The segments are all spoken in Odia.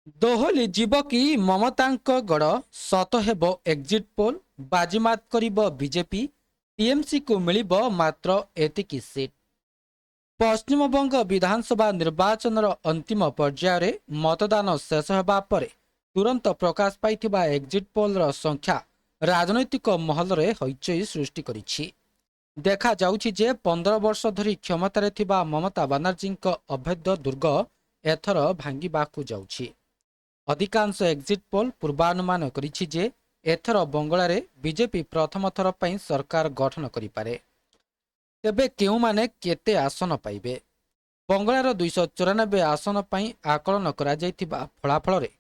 ଦୋହଲି ଯିବ କି ମମତାଙ୍କ ଗଡ଼ ସତ ହେବ ଏକ୍ଜିଟ୍ ପୋଲ୍ ବାଜିମାତ କରିବ ବିଜେପି ଟିଏମ୍ସିକୁ ମିଳିବ ମାତ୍ର ଏତିକି ସିଟ୍। ପଶ୍ଚିମବଙ୍ଗ ବିଧାନସଭା ନିର୍ବାଚନର ଅନ୍ତିମ ପର୍ଯ୍ୟାୟରେ ମତଦାନ ଶେଷ ହେବା ପରେ ତୁରନ୍ତ ପ୍ରକାଶ ପାଇଥିବା ଏକ୍ଜିଟ୍ ପୋଲ୍ର ସଂଖ୍ୟା ରାଜନୈତିକ ମହଲରେ ହଇଚଇ ସୃଷ୍ଟି କରିଛି। ଦେଖାଯାଉଛି ଯେ 15 ବର୍ଷ ଧରି କ୍ଷମତାରେ ଥିବା ମମତା ବାନାର୍ଜୀଙ୍କ ଅଭେଦ୍ୟ ଦୁର୍ଗ ଏଥର ଭାଙ୍ଗିବାକୁ ଯାଉଛି। ଅଧିକାଂଶ ଏକ୍ଜିଟ୍ ପୋଲ୍ ପୂର୍ବାନୁମାନ କରିଛି ଯେ ଏଥର ବଙ୍ଗଳାରେ ବିଜେପି ପ୍ରଥମ ଥର ପାଇଁ ସରକାର ଗଠନ କରିପାରେ। ତେବେ କେଉଁମାନେ କେତେ ଆସନ ପାଇବେ? ବଙ୍ଗଳାର 294 ଆସନ ପାଇଁ ଆକଳନ କରାଯାଇଥିବା ଫଳାଫଳରେ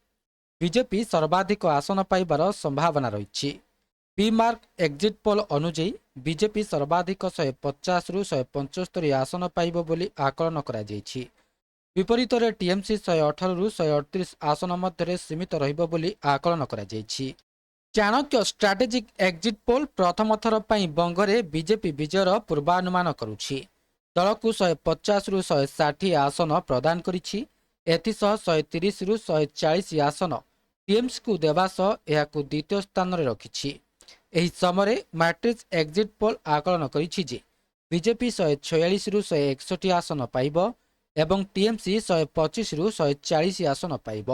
ବିଜେପି ସର୍ବାଧିକ ଆସନ ପାଇବାର ସମ୍ଭାବନା ରହିଛି। ପି-ମାର୍କ ଏକ୍ଜିଟ୍ ପୋଲ୍ ଅନୁଯାୟୀ ବିଜେପି ସର୍ବାଧିକ 150ରୁ 175 ଆସନ ପାଇବ ବୋଲି ଆକଳନ କରାଯାଇଛି। ବିପରୀତରେ ଟିଏମ୍ସି 118ରୁ 138 ଆସନ ମଧ୍ୟରେ ସୀମିତ ରହିବ ବୋଲି ଆକଳନ କରାଯାଇଛି। ଚାଣକ୍ୟ ଷ୍ଟ୍ରାଟେଜିକ୍ ଏକ୍ଜିଟ୍ ପୋଲ୍ ପ୍ରଥମ ଥର ପାଇଁ ବଙ୍ଗରେ ବିଜେପି ବିଜୟର ପୂର୍ବାନୁମାନ କରୁଛି। ଦଳକୁ 150ରୁ 160 ଆସନ ପ୍ରଦାନ କରିଛି। ଏଥିସହ 130ରୁ 140 ଆସନ ଟିଏମ୍ସିକୁ ଦେବା ସହ ଏହାକୁ ଦ୍ୱିତୀୟ ସ୍ଥାନରେ ରଖିଛି। ଏହି ସମୟରେ ମାଟ୍ରିକ୍ସ ଏକ୍ଜିଟ୍ ପୋଲ୍ ଆକଳନ କରିଛି ଯେ ବିଜେପି 146ରୁ 161 ଆସନ ପାଇବ ଏବଂ ଟିଏମ୍ସି 125ରୁ 140 ଆସନ ପାଇବ।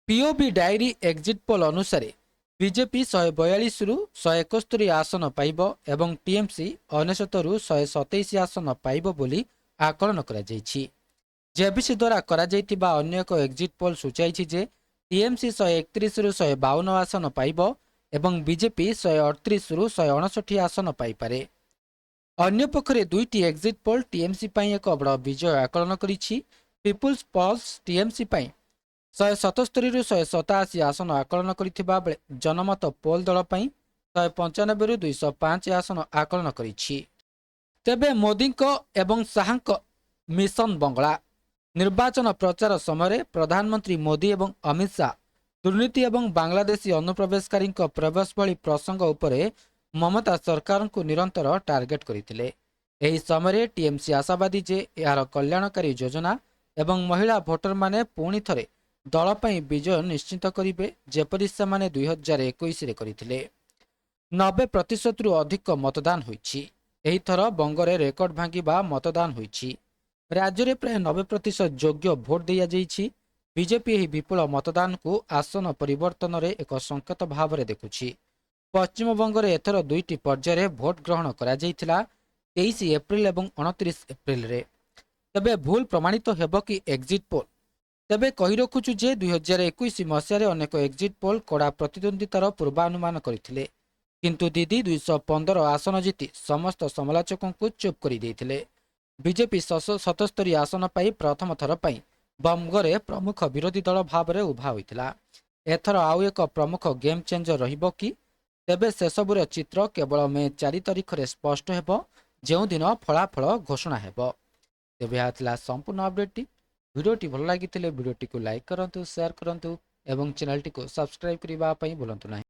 ପିଓବି ଡାଏରୀ ଏକ୍ଜିଟ୍ ପୋଲ୍ ଅନୁସାରେ ବିଜେପି 142ରୁ 171 ଆସନ ପାଇବ ଏବଂ ଟିଏମ୍ସି 99ରୁ 127 ଆସନ ପାଇବ ବୋଲି ଆକଳନ କରାଯାଇଛି। ଜେଭିସି ଦ୍ୱାରା କରାଯାଇଥିବା ଅନ୍ୟ ଏକ ଏକ୍ଜିଟ୍ ପୋଲ୍ ସୂଚାଇଛି ଯେ ଟିଏମ୍ସି 131ରୁ 152 ଆସନ ପାଇବ ଏବଂ ବିଜେପି 138ରୁ 159 ଆସନ ପାଇପାରେ। ଅନ୍ୟପକ୍ଷରେ ଦୁଇଟି ଏକ୍ଜିଟ୍ ପୋଲ୍ ଟିଏମ୍ସି ପାଇଁ ଏକ ବଡ଼ ବିଜୟ ଆକଳନ କରିଛି। ପିପୁଲ୍ସ ପଲ୍ସ ଟିଏମ୍ସି ପାଇଁ 177ରୁ 187 ଆସନ ଆକଳନ କରିଥିବା ବେଳେ ଜନମତ ପୋଲ୍ ଦଳ ପାଇଁ 195ରୁ 205 ଆସନ ଆକଳନ କରିଛି। ତେବେ ମୋଦିଙ୍କ ଏବଂ ଶାହାଙ୍କ ମିଶନ ବଙ୍ଗଳା। ନିର୍ବାଚନ ପ୍ରଚାର ସମୟରେ ପ୍ରଧାନମନ୍ତ୍ରୀ ମୋଦି ଏବଂ ଅମିତ ଶାହା ଦୁର୍ନୀତି ଏବଂ ବାଂଲାଦେଶୀ ଅନୁପ୍ରବେଶକାରୀଙ୍କ ପ୍ରବେଶ ଭଳି ପ୍ରସଙ୍ଗ ଉପରେ ମମତା ସରକାରଙ୍କୁ ନିରନ୍ତର ଟାର୍ଗେଟ କରିଥିଲେ। ଏହି ସମୟରେ ଟିଏମ୍ସି ଆଶାବାଦୀ ଯେ ଏହାର କଲ୍ୟାଣକାରୀ ଯୋଜନା ଏବଂ ମହିଳା ଭୋଟରମାନେ ପୁଣି ଥରେ ଦଳ ପାଇଁ ବିଜୟ ନିଶ୍ଚିତ କରିବେ ଯେପରି ସେମାନେ 2021ରେ କରିଥିଲେ। 90%ରୁ ଅଧିକ ମତଦାନ ହୋଇଛି। ଏହି ଥର ବଙ୍ଗରେ ରେକର୍ଡ ଭାଙ୍ଗିବା ମତଦାନ ହୋଇଛି। ରାଜ୍ୟରେ ପ୍ରାୟ 90% ଯୋଗ୍ୟ ଭୋଟ ଦିଆଯାଇଛି। ବିଜେପି ଏହି ବିପୁଳ ମତଦାନକୁ ଆସନ ପରିବର୍ତ୍ତନରେ ଏକ ସଂକେତ ଭାବରେ ଦେଖୁଛି। ପଶ୍ଚିମବଙ୍ଗରେ ଏଥର ଦୁଇଟି ପର୍ଯ୍ୟାୟରେ ଭୋଟ ଗ୍ରହଣ କରାଯାଇଥିଲା, 23 ଏପ୍ରିଲ ଏବଂ 29 ଏପ୍ରିଲରେ। ତେବେ ଭୁଲ ପ୍ରମାଣିତ ହେବ କି ଏକ୍ଜିଟ୍ ପୋଲ୍? ତେବେ କହି ରଖୁଛୁ ଯେ 2021 ମସିହାରେ ଅନେକ ଏକ୍ଜିଟ୍ ପୋଲ୍ କଡ଼ା ପ୍ରତିଦ୍ୱନ୍ଦ୍ୱିତାର ପୂର୍ବାନୁମାନ କରିଥିଲେ, କିନ୍ତୁ ଦିଦି 215 ଆସନ ଜିତି ସମସ୍ତ ସମାଲୋଚକଙ୍କୁ ଚୁପ୍ କରିଦେଇଥିଲେ। ବିଜେପି 77 ଆସନ ପାଇ ପ୍ରଥମ ଥର ପାଇଁ ବଙ୍ଗରେ ପ୍ରମୁଖ ବିରୋଧୀ ଦଳ ଭାବରେ ଉଭା ହୋଇଥିଲା। ଏଥର ଆଉ ଏକ ପ୍ରମୁଖ ଗେମ୍ ଚେଞ୍ଜର ରହିବ କି? ତେବେ ସେସବୁର ଚିତ୍ର କେବଳ ମେ 4 ତାରିଖରେ ସ୍ପଷ୍ଟ ହେବ, ଯେଉଁଦିନ ଫଳାଫଳ ଘୋଷଣା ହେବ। ତେବେ ଏହା ଥିଲା ସମ୍ପୂର୍ଣ୍ଣ ଅପଡେଟ୍ଟି। ଭିଡ଼ିଓଟି ଭଲ ଲାଗିଥିଲେ ଭିଡ଼ିଓଟିକୁ ଲାଇକ୍ କରନ୍ତୁ, ସେୟାର କରନ୍ତୁ ଏବଂ ଚ୍ୟାନେଲଟିକୁ ସବସ୍କ୍ରାଇବ୍ କରିବା ପାଇଁ ଭୁଲନ୍ତୁ ନାହିଁ।